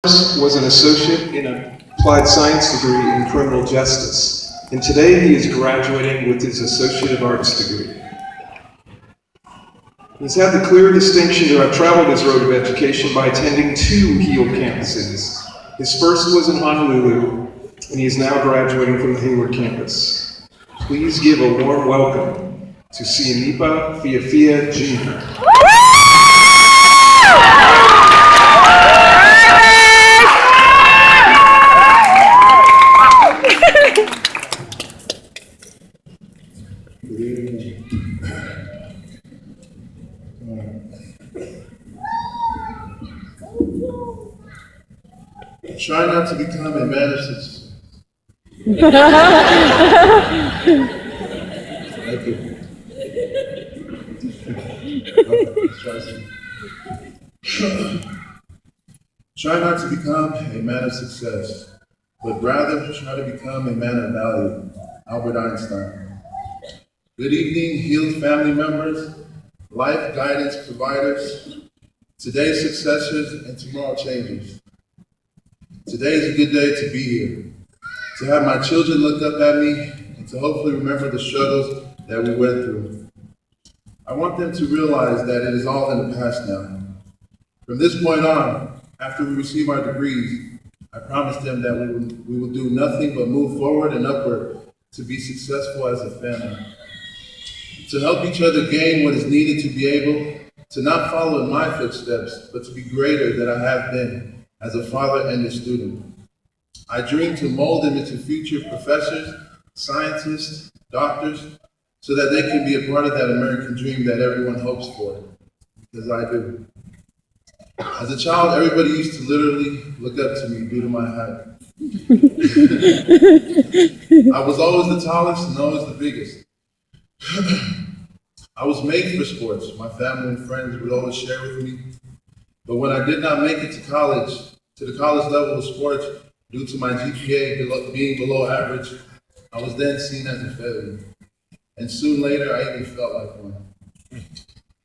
Was an associate in an applied science degree in criminal justice, and today he is graduating with his Associate of Arts degree. He's had the clear distinction to have traveled his road of education by attending 2 Heald campuses. His first was in Honolulu, and he is now graduating from the Hayward campus. Please give a warm welcome to Sianipa Fiefia Jr. Try not to become a man of success. Thank you. Try not to become a man of success, but rather try to become a man of value. Albert Einstein. Good evening, Heald family members, life guidance providers, today's successors, and tomorrow changers. Today is a good day to be here, to have my children look up at me, and to hopefully remember the struggles that we went through. I want them to realize that it is all in the past now. From this point on, after we receive our degrees, I promise them that we will do nothing but move forward and upward to be successful as a family, to help each other gain what is needed to be able to not follow in my footsteps, but to be greater than I have been as a father and a student. I dream to mold them into future professors, scientists, doctors, so that they can be a part of that American dream that everyone hopes for, because I do. As a child, everybody used to literally look up to me due to my height. I was always the tallest and always the biggest. I was made for sports. My family and friends would always share with me. But when I did not make it to the college level of sports, due to my GPA being below average, I was then seen as a failure. And soon later, I even felt like one.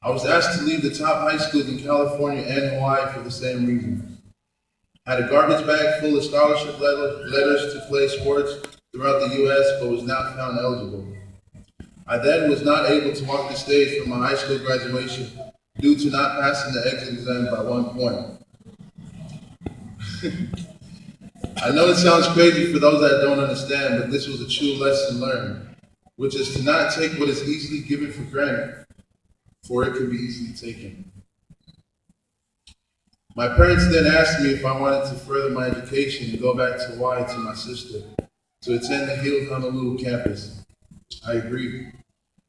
I was asked to leave the top high schools in California and Hawaii for the same reason. I had a garbage bag full of scholarship letters to play sports throughout the U.S., but was not found eligible. I then was not able to walk the stage for my high school graduation due to not passing the exit exam by 1 point. I know it sounds crazy for those that don't understand, but this was a true lesson learned, which is to not take what is easily given for granted, for it can be easily taken. My parents then asked me if I wanted to further my education and go back to Hawaii to my sister to attend the Heald Honolulu campus. I agreed,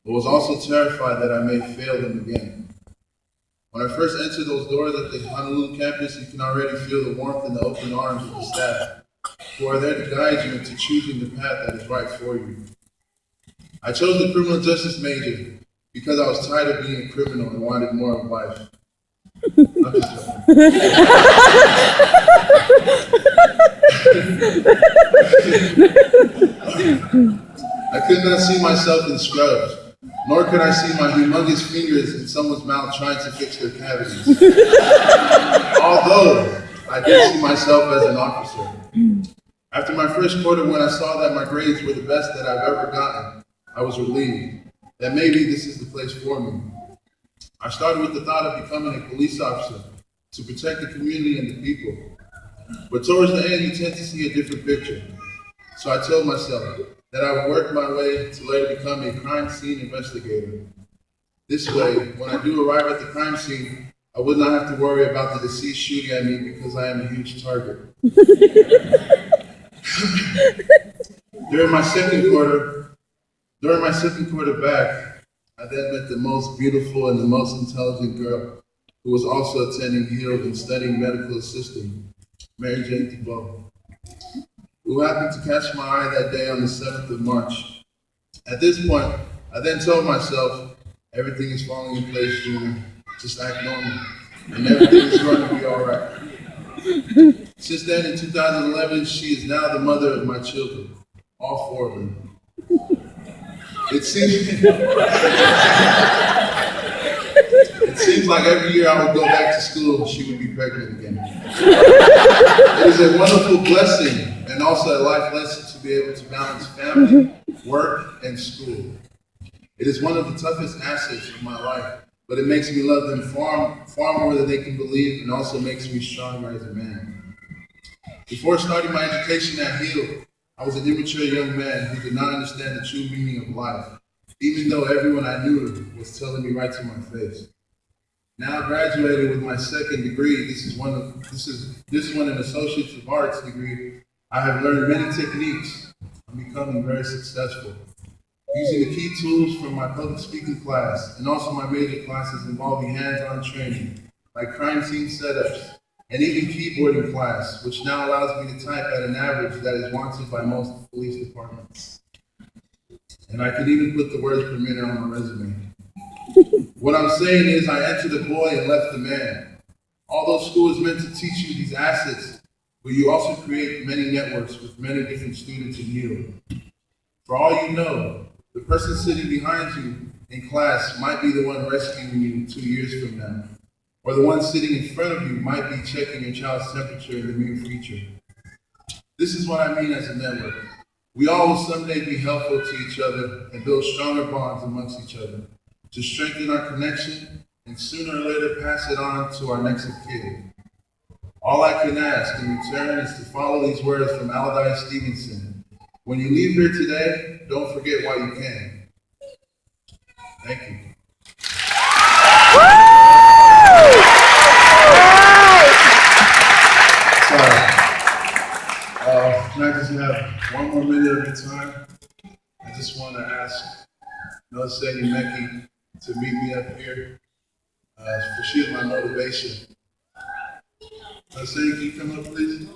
but was also terrified that I may fail them again. When I first entered those doors at the Honolulu campus, you can already feel the warmth and the open arms of the staff, who are there to guide you into choosing the path that is right for you. I chose the criminal justice major because I was tired of being a criminal and wanted more of life. I'm just joking. I could not see myself in scrubs, nor could I see my humongous fingers in someone's mouth trying to fix their cavities. Although I did see myself as an officer. After my first quarter, when I saw that my grades were the best that I've ever gotten, I was relieved that maybe this is the place for me. I started with the thought of becoming a police officer to protect the community and the people. But towards the end, you tend to see a different picture. So I told myself that I would work my way to later become a crime scene investigator. This way, when I do arrive at the crime scene, I would not have to worry about the deceased shooting at me because I am a huge target. During my second quarter back, I then met the most beautiful and the most intelligent girl who was also attending Heald and studying medical assisting, Mary Jane Thibault, who happened to catch my eye that day on the 7th of March. At this point, I then told myself, everything is falling in place, Junior. Just act normal, and everything is going to be all right. Since then, in 2011, she is now the mother of my children, all 4 of them. It seems like every year I would go back to school and she would be pregnant again. a wonderful blessing and also a life lesson to be able to balance family, work, and school. It is one of the toughest assets of my life, but it makes me love them far more than they can believe, and also makes me stronger as a man. Before starting my education at Hill, I was an immature young man who did not understand the true meaning of life, even though everyone I knew was telling me right to my face. Now graduated with my second degree, this is one an Associate of Arts degree. I have learned many techniques. I'm becoming very successful. Using the key tools from my public speaking class and also my major classes involving hands-on training, like crime scene setups, and even keyboarding class, which now allows me to type at an average that is wanted by most police departments. And I can even put the words per minute on my resume. What I'm saying is I entered the boy and left the man. Although school is meant to teach you these assets, but you also create many networks with many different students in you. For all you know, the person sitting behind you in class might be the one rescuing you 2 years from now. Or the one sitting in front of you might be checking your child's temperature in the near future. This is what I mean as a network. We all will someday be helpful to each other and build stronger bonds amongst each other to strengthen our connection and sooner or later pass it on to our next of kin. All I can ask in return is to follow these words from Allardyce Stevenson. When you leave here today, don't forget why you came. Thank you. Can I just have one more minute of your time? I just want to ask Sadie Mecki to meet me up here, for she is my motivation. Sadie, can you come up, please?